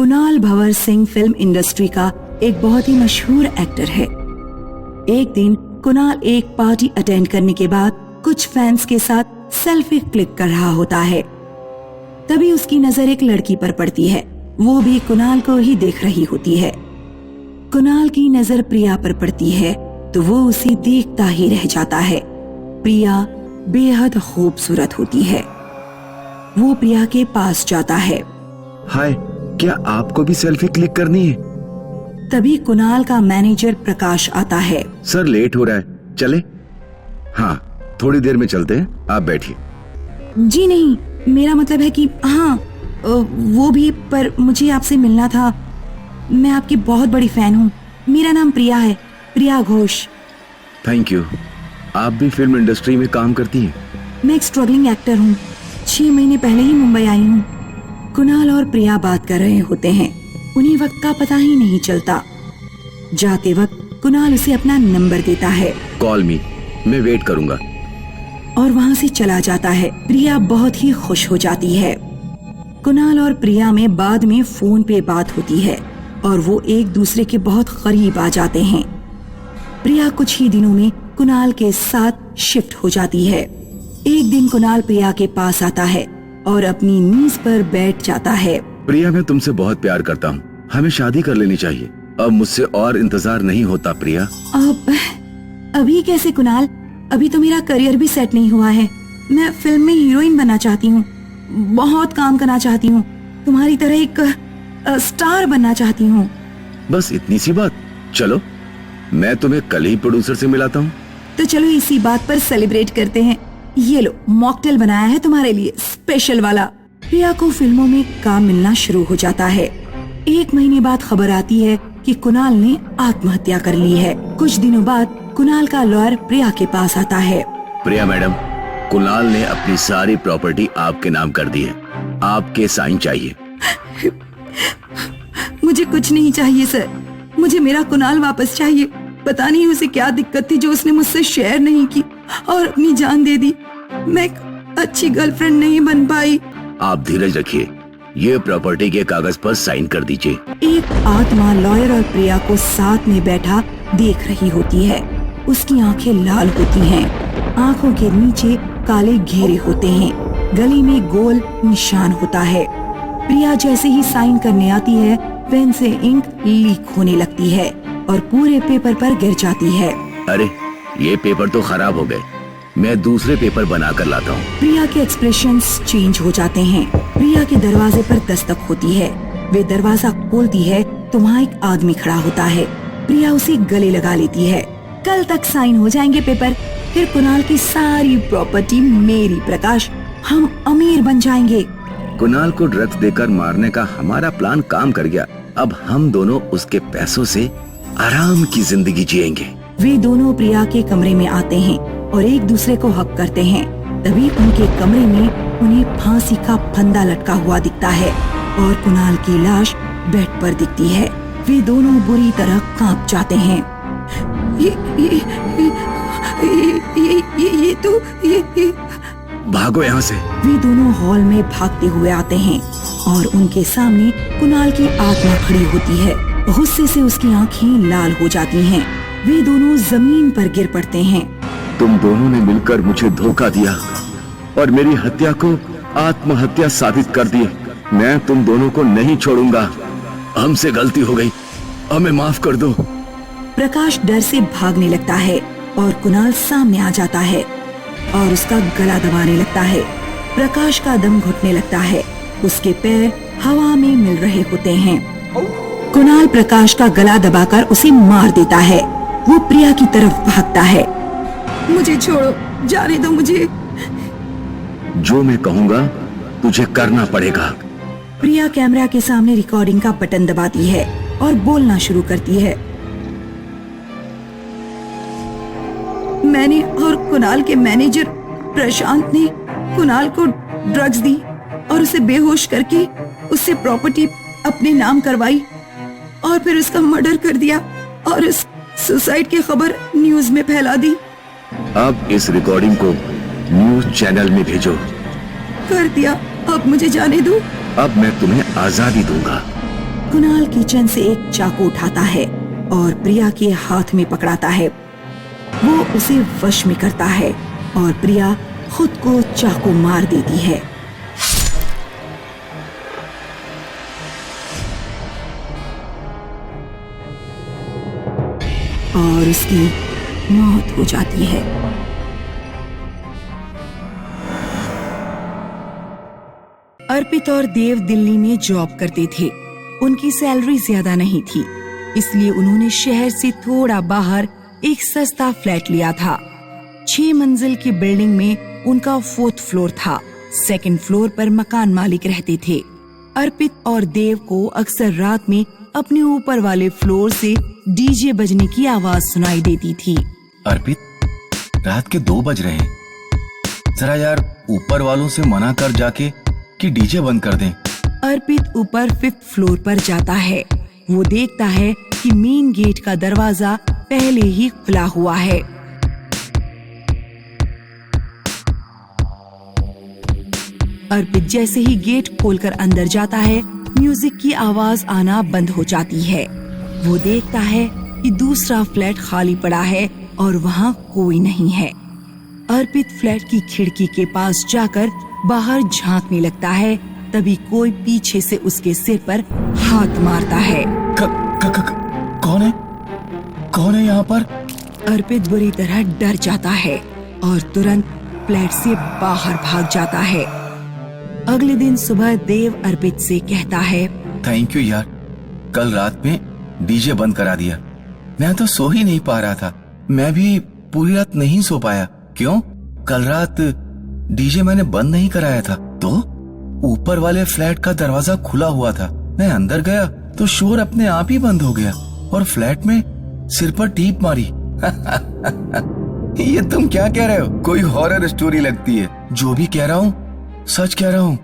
Kunal Bhanwar Singh film industry का एक बहुत ही मशहूर एक्टर है। एक दिन कुणाल एक पार्टी अटेंड करने के बाद कुछ फैंस के साथ सेल्फी क्लिक कर रहा होता है। तभी उसकी नजर एक लड़की पर पड़ती है, वो भी कुणाल को ही देख रही होती है। कुणाल की नजर प्रिया पर पड़ती है तो वो उसे देखता ही रह जाता है। प्रिया बेहद खूबसूरत होती है। वो प्रिया के पास जाता है। हाय, क्या आपको भी सेल्फी क्लिक करनी है? तभी कुणाल का मैनेजर प्रकाश आता है। सर लेट हो रहा है, चले? हाँ, थोड़ी देर में चलते हैं, आप बैठिए। जी नहीं, मेरा मतलब है कि हाँ वो भी, पर मुझे आपसे मिलना था। मैं आपकी बहुत बड़ी फैन हूँ। मेरा नाम प्रिया है, प्रिया घोष। Thank you. आप भी फिल्म इंडस्ट्री में काम करती हैं? मैं एक स्ट्रगलिंग एक्टर हूँ। 6 महीने पहले ही मुंबई आई हूँ। कुणाल और प्रिया बात कर रहे होते हैं। उन्हें वक्त का पता ही नहीं चलता। जाते वक्त कुणाल उसे अपना नंबर देता है। कॉल मी, मैं वेट करूंगा। और वहाँ से चला जाता है। प्रिया बहुत ही खुश हो जाती है। कुणाल और प्रिया में बाद में फोन पे बात होती है और वो एक दूसरे के बहुत करीब आ जाते हैं। प्रिया कुछ ही दिनों में कुणाल के साथ शिफ्ट हो जाती है। एक दिन कुणाल प्रिया के पास आता है और अपनी नीज पर बैठ जाता है। प्रिया, मैं तुमसे बहुत प्यार करता हूँ, हमें शादी कर लेनी चाहिए। अब मुझसे और इंतजार नहीं होता प्रिया। अभी कैसे कुणाल? अभी तो मेरा करियर भी सेट नहीं हुआ है। मैं फिल्म में हीरोइन बनना चाहती हूँ, बहुत काम करना चाहती हूँ, तुम्हारी तरह एक स्टार बनना चाहती हूँ। बस इतनी सी बात? चलो, मैं तुम्हें कल ही प्रोड्यूसर से मिलाता हूँ। तो चलो इसी बात पर सेलिब्रेट करते हैं। ये लो, मॉकटेल बनाया है तुम्हारे लिए, स्पेशल वाला। प्रिया को फिल्मों में काम मिलना शुरू हो जाता है। 1 महीने बाद खबर आती है कि कुणाल ने आत्महत्या कर ली है। कुछ दिनों बाद कुणाल का लॉयर प्रिया के पास आता है। प्रिया मैडम, कुणाल ने अपनी सारी प्रॉपर्टी आपके नाम कर दी है, आपके साइन चाहिए। मुझे कुछ नहीं चाहिए सर, मुझे मेरा कुणाल वापस चाहिए। पता नहीं उसे क्या दिक्कत थी जो उसने मुझसे शेयर नहीं की और अपनी जान दे दी। मैं एक अच्छी गर्लफ्रेंड नहीं बन पाई। आप धीरज रखिए, ये प्रॉपर्टी के कागज पर साइन कर दीजिए। एक आत्मा लॉयर और प्रिया को साथ में बैठा देख रही होती है। उसकी आंखें लाल होती हैं, आंखों के नीचे काले घेरे होते हैं, गले में गोल निशान होता है। प्रिया जैसे ही साइन करने आती है, पेन से इंक लीक होने लगती है और पूरे पेपर पर गिर जाती है। अरे, ये पेपर तो खराब हो गए, मैं दूसरे पेपर बना कर लाता हूँ। प्रिया के एक्सप्रेशंस चेंज हो जाते हैं। प्रिया के दरवाजे पर दस्तक होती है। वे दरवाजा खोलती है तो वहाँ एक आदमी खड़ा होता है। प्रिया उसे गले लगा लेती है। कल तक साइन हो जाएंगे पेपर, फिर कुणाल की सारी प्रॉपर्टी मेरी। प्रकाश, हम अमीर बन जाएंगे। कुणाल को ड्रग्स देकर मारने का हमारा प्लान काम कर गया। अब हम दोनों उसके पैसों से आराम की जिंदगी जिएंगे। वे दोनों प्रिया के कमरे में आते हैं और एक दूसरे को हक करते हैं। तभी उनके कमरे में उन्हें फांसी का फंदा लटका हुआ दिखता है और कुणाल की लाश बेड पर दिखती है। वे दोनों बुरी तरह कांप जाते हैं। ये भागो यहाँ से। वे दोनों हॉल में भागते हुए आते हैं और उनके सामने कुणाल की आत्मा खड़ी होती है। गुस्से से उसकी आंखें लाल हो जाती हैं। वे दोनों जमीन पर गिर पड़ते हैं। तुम दोनों ने मिलकर मुझे धोखा दिया और मेरी हत्या को आत्महत्या साबित कर दी। मैं तुम दोनों को नहीं छोड़ूंगा। हमसे गलती हो गई, हमें माफ कर दो। प्रकाश डर से भागने लगता है और कुणाल सामने आ जाता है और उसका गला दबाने लगता है। प्रकाश का दम घुटने लगता है। उसके पैर हवा में मिल रहे होते हैं। कुणाल प्रकाश का गला दबाकर उसे मार देता है। वो प्रिया की तरफ भागता है। मुझे छोड़ो, जाने दो मुझे। जो मैं कहूँगा तुझे करना पड़ेगा। प्रिया कैमरा के सामने रिकॉर्डिंग का बटन दबाती है और बोलना शुरू करती है। मैंने और कुणाल के मैनेजर प्रशांत ने कुणाल को ड्रग्स दी और उसे बेहोश करके उससे प्रॉपर्टी अपने नाम करवाई और फिर उसका मर्डर कर दिया और इस सुसाइड की खबर न्यूज में फैला दी। अब इस रिकॉर्डिंग को न्यूज चैनल में भेजो। कर दिया, अब मुझे जाने दो। अब मैं तुम्हें आजादी दूंगा। कुणाल किचन से एक चाकू उठाता है और प्रिया के हाथ में पकड़ाता है। वो उसे वश में करता है और प्रिया खुद को चाकू मार देती है। और उसकी मौत हो जाती है। अर्पित और देव दिल्ली में जॉब करते थे। उनकी सैलरी ज्यादा नहीं थी, इसलिए उन्होंने शहर से थोड़ा बाहर एक सस्ता फ्लैट लिया था। 6 मंजिल की बिल्डिंग में उनका 4th फ्लोर था। 2nd फ्लोर पर मकान मालिक रहते थे। अर्पित और देव को अक्सर रात में अपने ऊपर वाले फ्लोर से डीजे बजने की आवाज सुनाई देती थी। अर्पित, रात के 2 बज रहे हैं। जरा यार ऊपर वालों से मना कर जाके कि डीजे बंद कर दें। अर्पित ऊपर 5th फ्लोर पर जाता है। वो देखता है कि मेन गेट का दरवाजा पहले ही खुला हुआ है। अर्पित जैसे ही गेट खोलकर अंदर जाता है, म्यूजिक की आवाज आना बंद हो जाती है। वो देखता है कि दूसरा फ्लैट खाली पड़ा है और वहाँ कोई नहीं है। अर्पित फ्लैट की खिड़की के पास जाकर बाहर झांकने लगता है, तभी कोई पीछे से उसके सिर पर हाथ मारता है। कौन है? कौन है यहाँ पर? अर्पित बुरी तरह डर जाता है और तुरंत फ्लैट से बाहर भाग जाता है। अगले दिन सुबह देव अर्पित से कहता है, थैंक यू यार, कल रात में डीजे बंद करा दिया। मैं तो सो ही नहीं पा रहा था। मैं भी पूरी रात नहीं सो पाया। क्यों? कल रात डीजे मैंने बंद नहीं कराया था, तो ऊपर वाले फ्लैट का दरवाजा खुला हुआ था। मैं अंदर गया तो शोर अपने आप ही बंद हो गया और फ्लैट में सिर पर टीप मारी। ये तुम क्या कह रहे हो? कोई हॉरर स्टोरी लगती है। जो भी कह रहा हूँ सच कह रहा हूँ।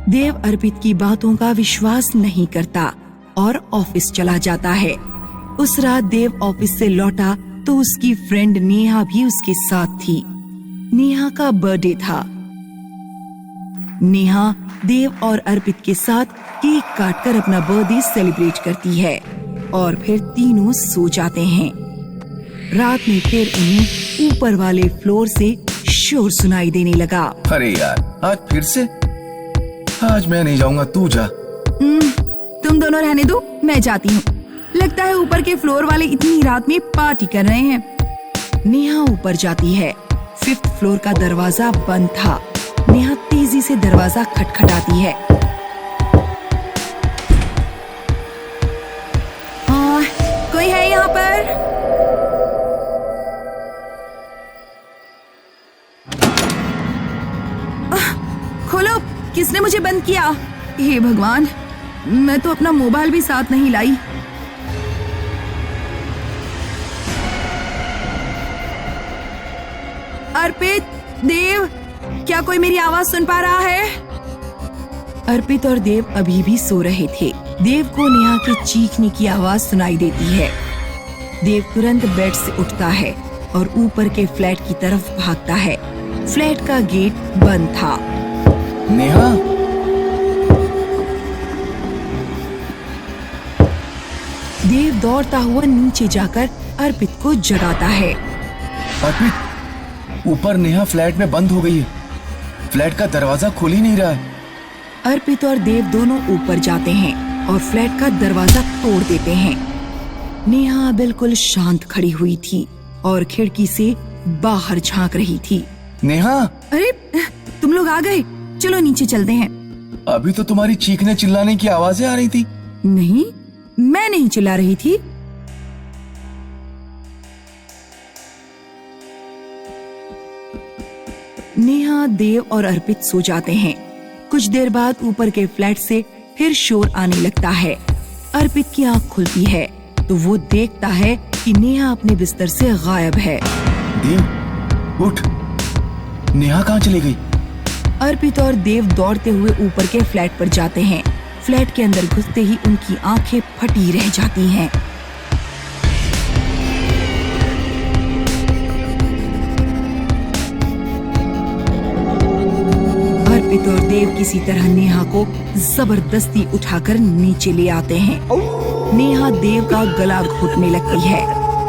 देव अर्पित की बातों का विश्वास नहीं करता और ऑफिस चला जाता है। उस रात देव ऑफिस से लौटा तो उसकी फ्रेंड नेहा भी उसके साथ थी। नेहा का बर्थडे था। नेहा देव और अर्पित के साथ केक काटकर अपना बर्थडे सेलिब्रेट करती है और फिर तीनों सो जाते हैं। रात में फिर उन्हें ऊपर वाले फ्लोर से शोर सुनाई देने लगा। अरे यार, आज फिर से? आज मैं नहीं जाऊंगा, तू जा। तुम दोनों रहने दो, मैं जाती हूँ। लगता है ऊपर के फ्लोर वाले इतनी रात में पार्टी कर रहे हैं। नेहा ऊपर जाती है। 5th फ्लोर का दरवाजा बंद था। नेहा तेजी से दरवाजा खटखटाती है। कोई है यहाँ पर? खोलो, किसने मुझे बंद किया? हे भगवान, मैं तो अपना मोबाइल भी साथ नहीं लाई। अर्पित, देव, क्या कोई मेरी आवाज सुन पा रहा है? अर्पित और देव अभी भी सो रहे थे। देव को नेहा के चीखने की आवाज सुनाई देती है। देव तुरंत बेड से उठता है और ऊपर के फ्लैट की तरफ भागता है। फ्लैट का गेट बंद था। नेहा, देव दौड़ता हुआ नीचे जाकर अर्पित को जगाता है। अर्पित, ऊपर नेहा फ्लैट में बंद हो गई है। फ्लैट का दरवाजा खुल ही नहीं रहा है। अर्पित और देव दोनों ऊपर जाते हैं और फ्लैट का दरवाजा तोड़ देते हैं। नेहा बिल्कुल शांत खड़ी हुई थी और खिड़की से बाहर झांक रही थी। नेहा, अरे तुम लोग आ गए, चलो नीचे चलते हैं। अभी तो तुम्हारी चीखने चिल्लाने की आवाजें आ रही थी। नहीं, मैं नहीं चिल्ला रही थी। नेहा, देव और अर्पित सो जाते हैं। कुछ देर बाद ऊपर के फ्लैट से फिर शोर आने लगता है। अर्पित की आंख खुलती है तो वो देखता है कि नेहा अपने बिस्तर से गायब है। देव, उठ। नेहा कहाँ चली गई? अर्पित और देव दौड़ते हुए ऊपर के फ्लैट पर जाते हैं। फ्लैट के अंदर घुसते ही उनकी आंखें फटी रह जाती हैं। अर्पित और देव किसी तरह नेहा को जबरदस्ती उठाकर नीचे ले आते हैं। नेहा देव का गला घोटने लगती है।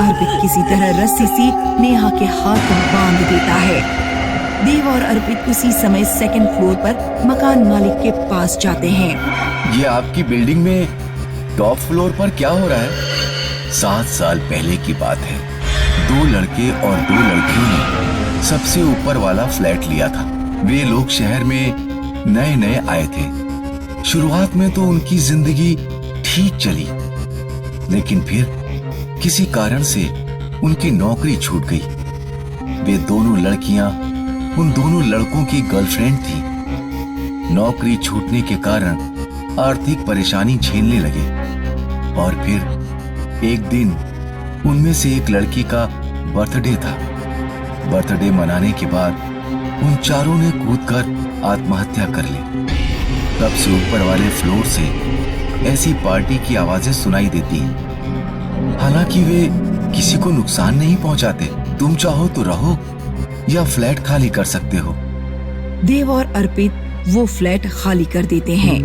अर्पित किसी तरह रस्सी से नेहा के हाथ बांध देता है। देव और अर्पित उसी समय सेकंड फ्लोर पर मकान मालिक के पास जाते हैं। ये आपकी बिल्डिंग में टॉप फ्लोर पर क्या हो रहा है? 7 साल पहले की बात है। 2 लड़के और 2 लड़कियों ने सबसे ऊपर वाला फ्लैट लिया था। वे लोग शहर में नए नए आए थे। शुरुआत में तो उनकी जिंदगी ठीक चली, लेकिन फिर किसी कारण से उनकी नौकरी छूट गई। वे दोनों लड़कियां उन दोनों लड़कों की गर्लफ्रेंड थी। नौकरी छूटने के कारण आर्थिक परेशानी झेलने लगे और फिर एक दिन उनमें से एक लड़की का बर्थडे था। बर्थडे मनाने के बाद उन चारों ने कूदकर आत्महत्या कर ली। तब से ऊपर वाले फ्लोर से ऐसी पार्टी की आवाजें सुनाई देती हैं। हालांकि वे किसी को नुकसान नहीं पहुंचाते। तुम चाहो तो रहो या फ्लैट खाली कर सकते हो। देव और अर्पित वो फ्लैट खाली कर देते हैं।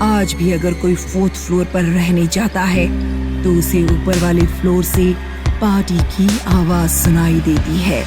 आज भी अगर कोई 4th फ्लोर पर रहने जाता है तो उसे ऊपर वाले फ्लोर से पार्टी की आवाज सुनाई देती है।